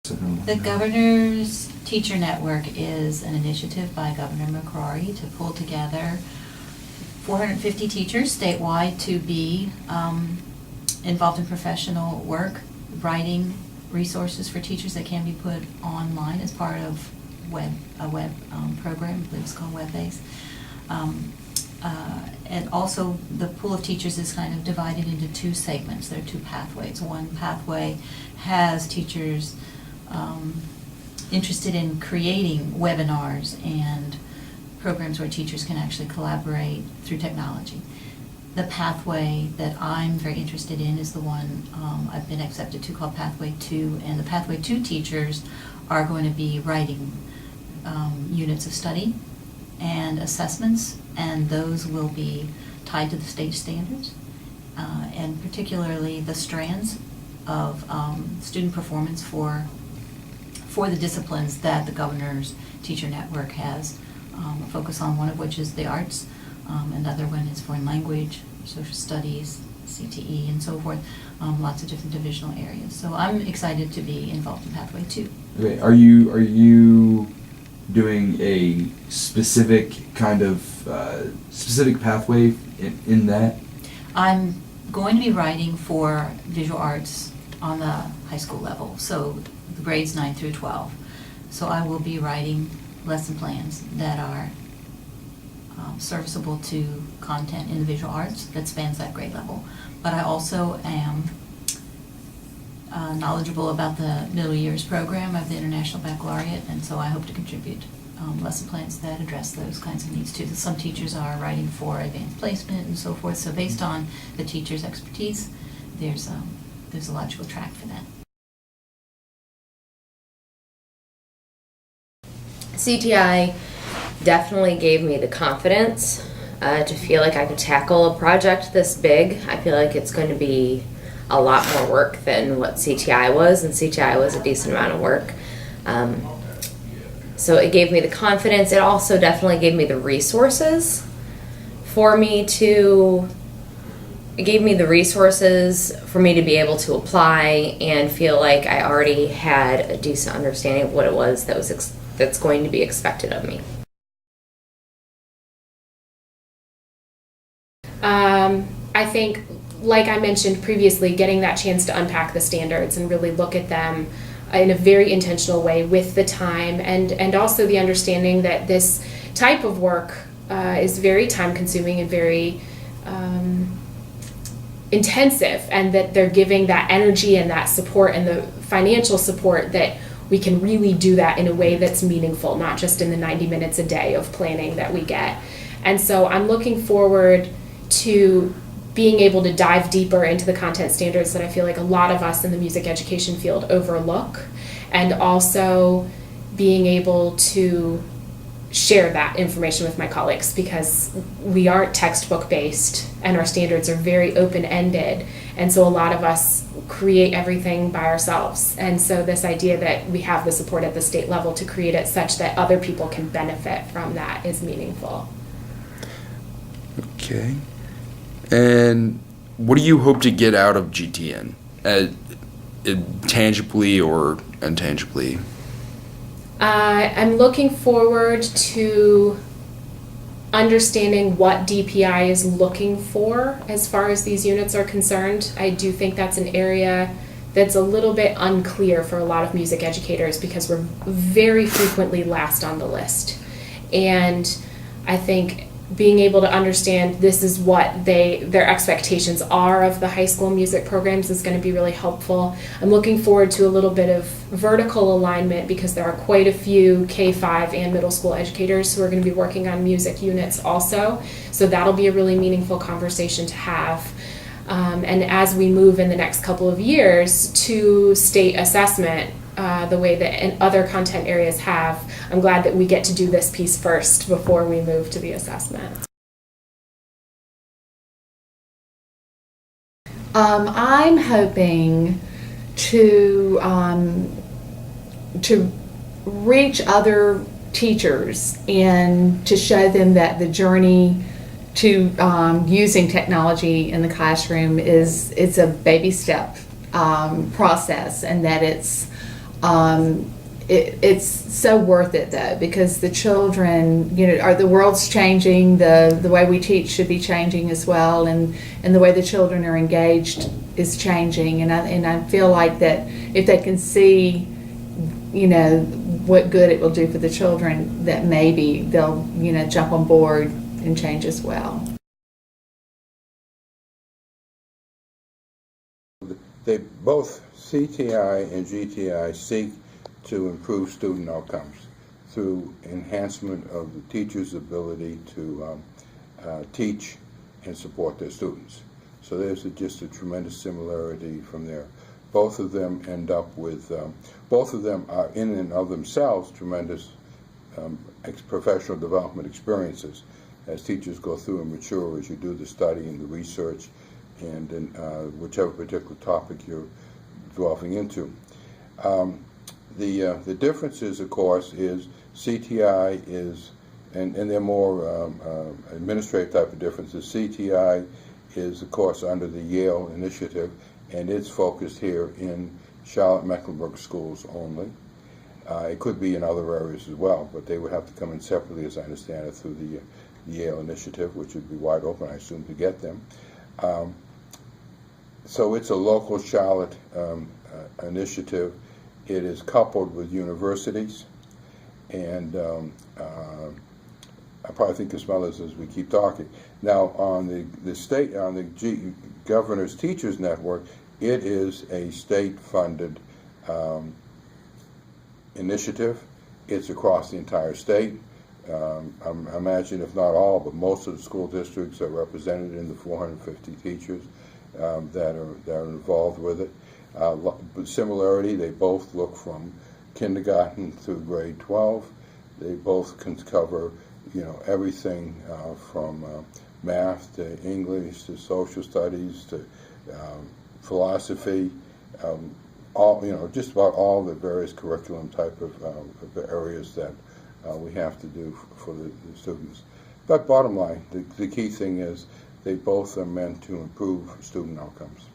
The Governor's Teacher Network is an initiative by Governor McCrory to pull together 450 teachers statewide to be involved in professional work, writing resources for teachers that can be put online as part of a web program. I believe it's called Web-based. And also the pool of teachers is kind of divided into two segments. There are two pathways. One pathway has teachers interested in creating webinars and programs where teachers can actually collaborate through technology. The pathway that I'm very interested in is the one I've been accepted to, called Pathway 2, and the Pathway 2 teachers are going to be writing units of study and assessments, and those will be tied to the state standards, and particularly the strands of student performance for the disciplines that the Governor's Teacher Network has a focus on, one of which is the arts, another one is foreign language, social studies, CTE, and so forth, lots of different divisional areas. So I'm excited to be involved in Pathway 2. Okay, are you doing a specific kind of specific pathway in that? I'm going to be writing for visual arts on the high school level, so the grades 9 through 12. So I will be writing lesson plans that are serviceable to content in the visual arts that spans that grade level. But I also am knowledgeable about the middle years program of the International Baccalaureate, and so I hope to contribute lesson plans that address those kinds of needs too. Some teachers are writing for advanced placement and so forth, so based on the teacher's expertise, there's a logical track for that. CTI definitely gave me the confidence to feel like I could tackle a project this big. I feel like it's going to be a lot more work than what CTI was, and CTI was a decent amount of work. So it gave me the confidence. It also definitely gave me the resources for me to be able to apply and feel like I already had a decent understanding of what it was that's going to be expected of me. I think, like I mentioned previously, getting that chance to unpack the standards and really look at them in a very intentional way with the time, and also the understanding that this type of work is very time consuming and very intensive, and that they're giving that energy and that support and the financial support that we can really do that in a way that's meaningful, not just in the 90 minutes a day of planning that we get. And so I'm looking forward to being able to dive deeper into the content standards that I feel like a lot of us in the music education field overlook, and also being able to share that information with my colleagues, because we aren't textbook based and our standards are very open-ended, and so a lot of us create everything by ourselves. And so this idea that we have the support at the state level to create it such that other people can benefit from that is meaningful. Okay. And what do you hope to get out of GTN, tangibly or intangibly? I'm looking forward to understanding what DPI is looking for as far as these units are concerned. I do think that's an area that's a little bit unclear for a lot of music educators, because we're very frequently last on the list. And I think being able to understand this is what their expectations are of the high school music programs is going to be really helpful. I'm looking forward to a little bit of vertical alignment, because there are quite a few K-5 and middle school educators who are going to be working on music units also. So that'll be a really meaningful conversation to have. And as we move in the next couple of years to state assessment, the way that in other content areas have, I'm glad that we get to do this piece first before we move to the assessment. I'm hoping to reach other teachers and to show them that the journey to using technology in the classroom it's a baby step process, and that it's It's so worth it though, because the children, the world's changing, the way we teach should be changing as well, and the way the children are engaged is changing, and I feel like that if they can see, what good it will do for the children, that maybe they'll, jump on board and change as well. They both, CTI and GTI, seek to improve student outcomes through enhancement of the teacher's ability to teach and support their students. So there's just a tremendous similarity from there. Both of them end up with, both of them are in and of themselves tremendous professional development experiences as teachers go through and mature, as you do the study and the research and in whichever particular topic you're delving into. The differences, of course, is CTI is, and they're more administrative type of differences. CTI is, of course, under the Yale initiative, and it's focused here in Charlotte-Mecklenburg schools only. It could be in other areas as well, but they would have to come in separately, as I understand it, through the Yale initiative, which would be wide open, I assume, to get them. So it's a local Charlotte initiative. It is coupled with universities, and I probably think of others as we keep talking. Now, on the state, on the Governor's Teachers Network, it is a state-funded initiative. It's across the entire state. I imagine, if not all, but most of the school districts are represented in the 450 teachers that are involved with it. But similarity, they both look from kindergarten through grade 12. They both can cover, everything from math to English to social studies to philosophy, all, just about all the various curriculum type of areas that we have to do for the students. But bottom line, the key thing is they both are meant to improve student outcomes.